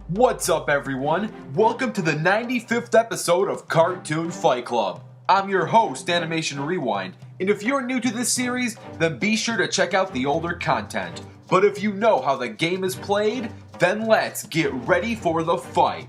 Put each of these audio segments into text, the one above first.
What's up, everyone? Welcome to the 95th episode of Cartoon Fight Club. I'm your host, Animation Rewind, and if you're new to this series, then be sure to check out the older content. But if you know how the game is played, then let's get ready for the fight.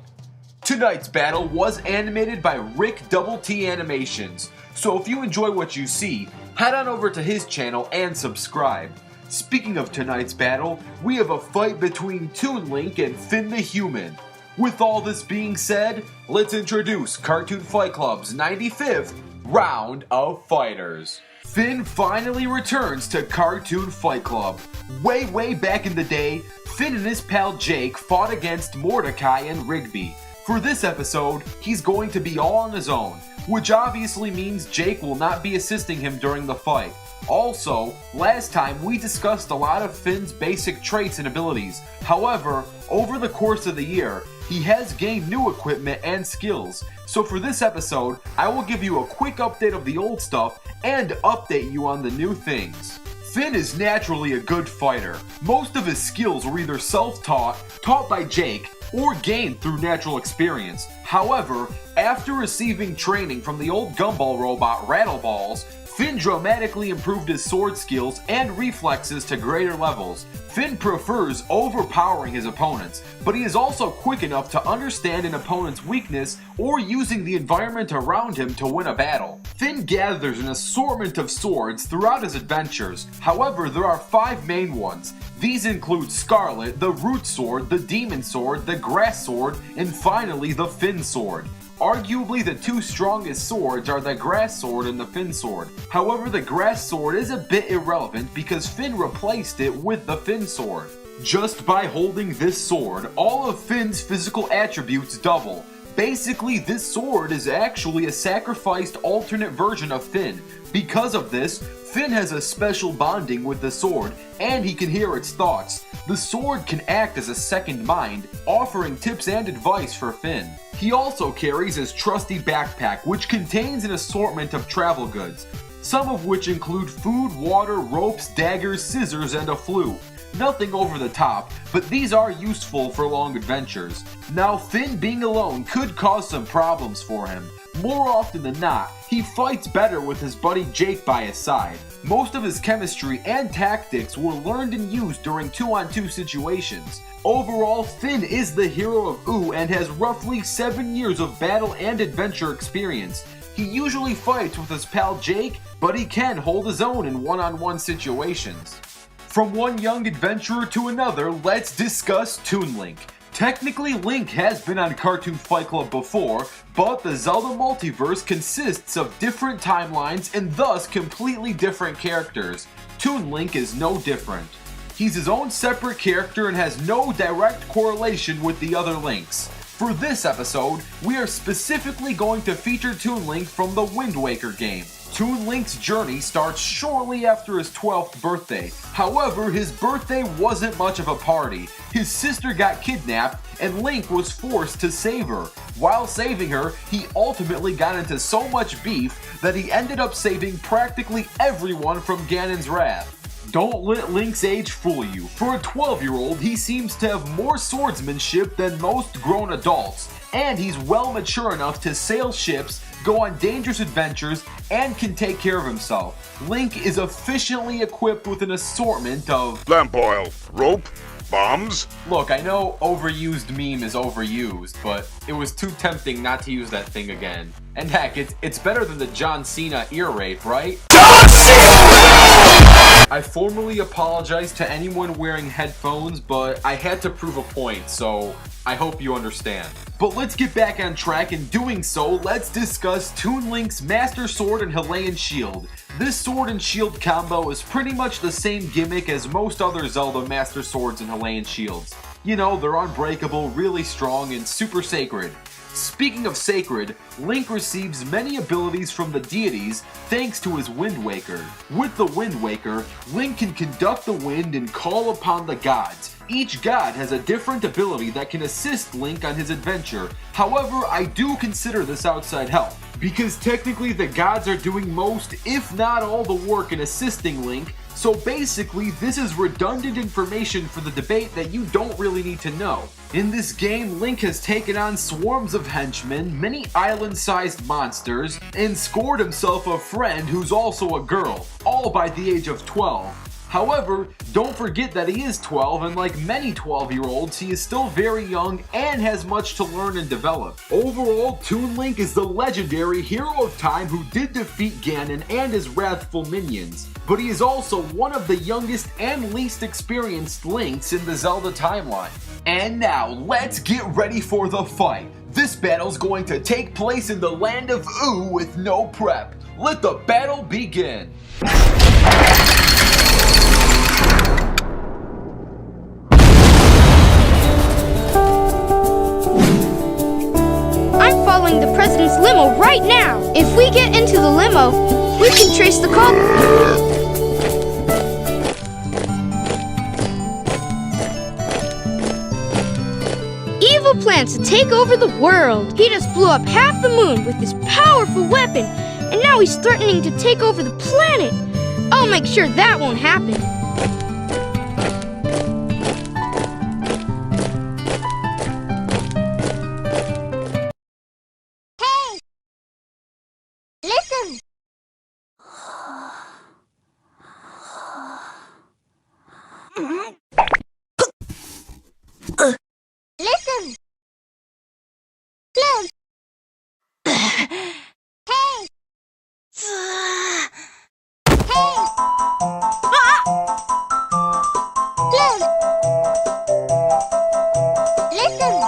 Tonight's battle was animated by Rick Double T Animations, so if you enjoy what you see, head on over to his channel and subscribe. Speaking of tonight's battle, we have a fight between Toon Link and Finn the Human. With all this being said, let's introduce Cartoon Fight Club's 95th Round of Fighters. Finn finally returns to Cartoon Fight Club. Way back in the day, Finn and his pal Jake fought against Mordecai and Rigby. For this episode, he's going to be all on his own, which obviously means Jake will not be assisting him during the fight. Also, last time we discussed a lot of Finn's basic traits and abilities. However, over the course of the year, he has gained new equipment and skills. So for this episode, I will give you a quick update of the old stuff and update you on the new things. Finn is naturally a good fighter. Most of his skills were either self-taught, taught by Jake, or gained through natural experience. However, after receiving training from the old gumball robot Rattleballs, Finn dramatically improved his sword skills and reflexes to greater levels. Finn prefers overpowering his opponents, but he is also quick enough to understand an opponent's weakness or using the environment around him to win a battle. Finn gathers an assortment of swords throughout his adventures. However, there are 5 main ones. These include Scarlet, the Root Sword, the Demon Sword, the Grass Sword, and finally the Finn Sword. Arguably, the 2 strongest swords are the Grass Sword and the Finn Sword. However, the Grass Sword is a bit irrelevant because Finn replaced it with the Finn Sword. Just by holding this sword, all of Finn's physical attributes double. Basically, this sword is actually a sacrificed alternate version of Finn. Because of this, Finn has a special bonding with the sword, and he can hear its thoughts. The sword can act as a second mind, offering tips and advice for Finn. He also carries his trusty backpack, which contains an assortment of travel goods, some of which include food, water, ropes, daggers, scissors, and a flute. Nothing over the top, but these are useful for long adventures. Now, Finn being alone could cause some problems for him. More often than not, he fights better with his buddy Jake by his side. Most of his chemistry and tactics were learned and used during 2-on-2 situations. Overall, Finn is the hero of Ooh and has roughly 7 years of battle and adventure experience. He usually fights with his pal Jake, but he can hold his own in one-on-one situations. From one young adventurer to another, let's discuss Toon Link. Technically, Link has been on Cartoon Fight Club before, but the Zelda multiverse consists of different timelines and thus completely different characters. Toon Link is no different. He's his own separate character and has no direct correlation with the other Links. For this episode, we are specifically going to feature Toon Link from the Wind Waker game. Toon Link's journey starts shortly after his 12th birthday. However, his birthday wasn't much of a party. His sister got kidnapped and Link was forced to save her. While saving her, he ultimately got into so much beef that he ended up saving practically everyone from Ganon's wrath. Don't let Link's age fool you. For a 12-year-old, he seems to have more swordsmanship than most grown adults, and he's well mature enough to sail ships, go on dangerous adventures, and can take care of himself. Link is efficiently equipped with an assortment of lamp oil, rope, bombs. Look, I know overused meme is overused, but it was too tempting not to use that thing again. And heck, it's better than the John Cena ear rape, right? I formally apologize to anyone wearing headphones, but I had to prove a point, so I hope you understand. But let's get back on track. In doing so, let's discuss Toon Link's Master Sword and Hylian Shield. This sword and shield combo is pretty much the same gimmick as most other Zelda Master Swords and Hylian Shields. You know, they're unbreakable, really strong, and super sacred. Speaking of sacred, Link receives many abilities from the deities thanks to his Wind Waker. With the Wind Waker, Link can conduct the wind and call upon the gods. each god has a different ability that can assist Link on his adventure. However, I do consider this outside help, because technically the gods are doing most, if not all, the work in assisting Link. So basically, this is redundant information for the debate that you don't really need to know. In this game, Link has taken on swarms of henchmen, many island-sized monsters, and scored himself a friend who's also a girl, all by the age of 12. However, don't forget that he is 12, and like many 12-year-olds, he is still very young and has much to learn and develop. Overall, Toon Link is the legendary hero of time who did defeat Ganon and his wrathful minions, but he is also one of the youngest and least experienced Links in the Zelda timeline. And now, let's get ready for the fight. This battle's going to take place in the land of Ooh with no prep. Let the battle begin. The president's limo right now. If we get into the limo, we can trace the call. Evil plans to take over the world. He just blew up half the moon with this powerful weapon, and now he's threatening to take over the planet. I'll make sure that won't happen. Listen! Look! Hey! Hey! Look! Listen!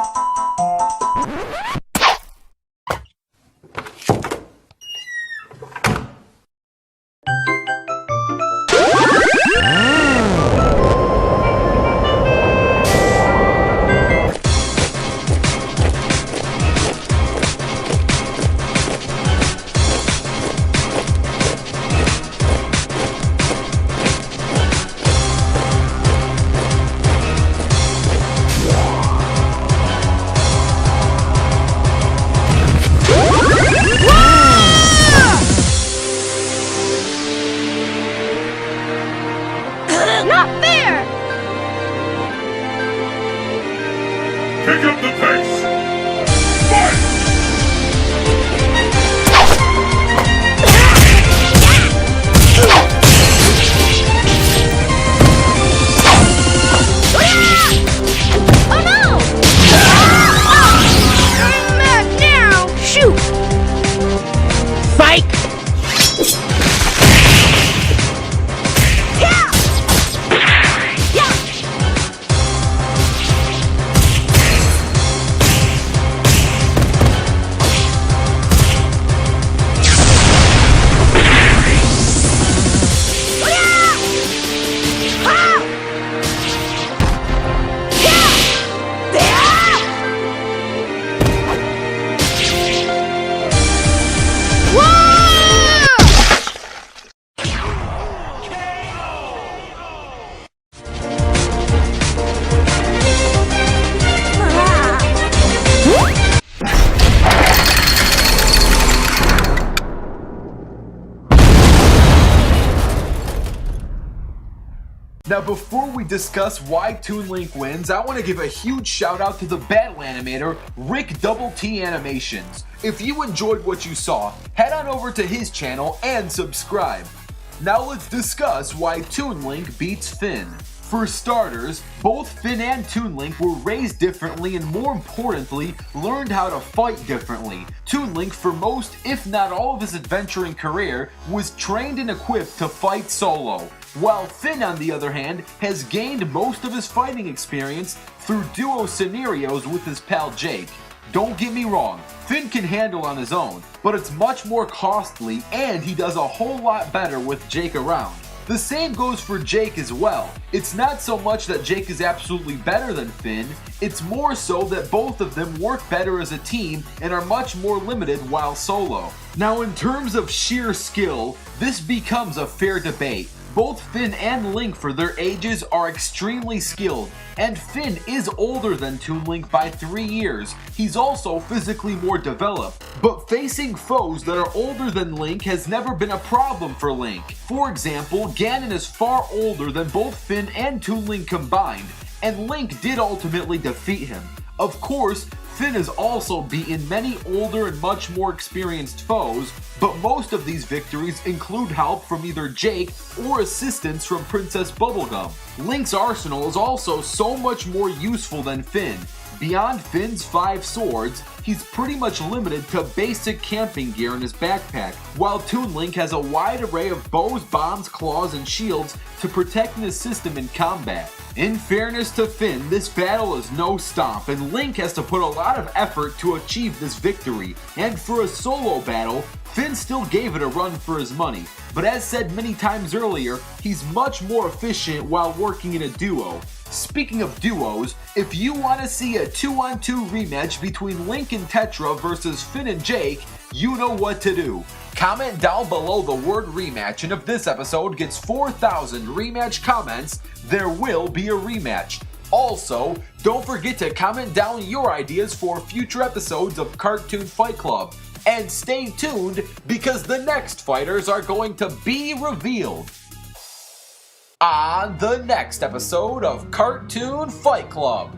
Not fair! Pick up the pace! Fight! Oh no! I'm mad now! Shoot! Spike! Now before we discuss why Toon Link wins, I want to give a huge shout out to the battle animator, Rick Double T Animations. If you enjoyed what you saw, head on over to his channel and subscribe. Now let's discuss why Toon Link beats Finn. For starters, both Finn and Toon Link were raised differently and more importantly, learned how to fight differently. Toon Link, for most, if not all of his adventuring career, was trained and equipped to fight solo, while Finn, on the other hand, has gained most of his fighting experience through duo scenarios with his pal Jake. Don't get me wrong, Finn can handle on his own, but it's much more costly and he does a whole lot better with Jake around. The same goes for Jake as well. It's not so much that Jake is absolutely better than Finn, it's more so that both of them work better as a team and are much more limited while solo. Now in terms of sheer skill, this becomes a fair debate. Both Finn and Link for their ages are extremely skilled, and Finn is older than Toon Link by 3 years. He's also physically more developed, but facing foes that are older than Link has never been a problem for Link. For example, Ganon is far older than both Finn and Toon Link combined, and Link did ultimately defeat him. Of course, Finn has also beaten many older and much more experienced foes, but most of these victories include help from either Jake or assistance from Princess Bubblegum. Link's arsenal is also so much more useful than Finn. Beyond Finn's 5 swords, he's pretty much limited to basic camping gear in his backpack, while Toon Link has a wide array of bows, bombs, claws, and shields to protect and assist him in combat. In fairness to Finn, this battle is no stomp, and Link has to put a lot of effort to achieve this victory, and for a solo battle, Finn still gave it a run for his money, but as said many times earlier, he's much more efficient while working in a duo. Speaking of duos, if you want to see a 2-on-2 rematch between Link and Tetra versus Finn and Jake, you know what to do. Comment down below the word rematch, and if this episode gets 4,000 rematch comments, there will be a rematch. Also, don't forget to comment down your ideas for future episodes of Cartoon Fight Club. And stay tuned because the next fighters are going to be revealed on the next episode of Cartoon Fight Club.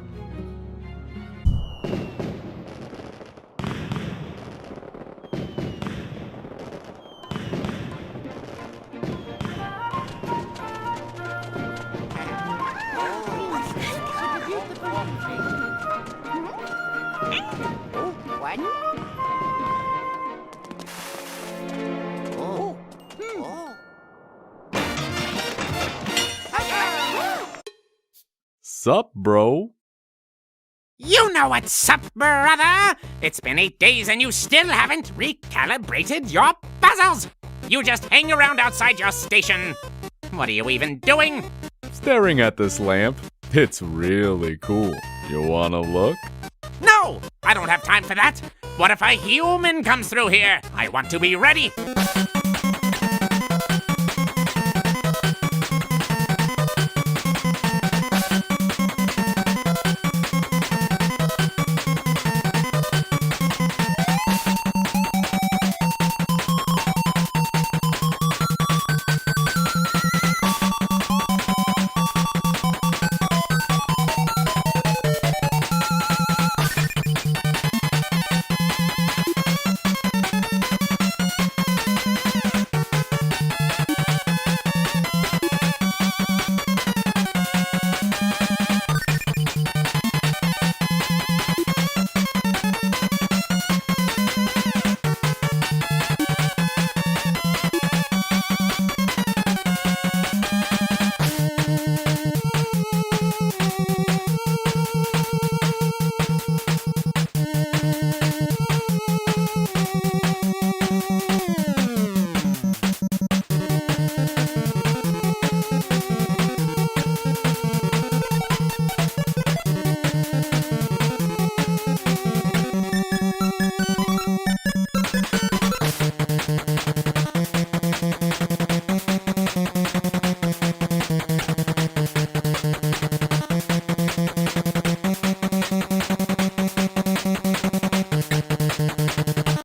Sup, bro? You know what's up, brother! It's been 8 days and you still haven't recalibrated your puzzles! You just hang around outside your station. What are you even doing? Staring at this lamp. It's really cool. You wanna look? No! I don't have time for that! What if a human comes through here? I want to be ready!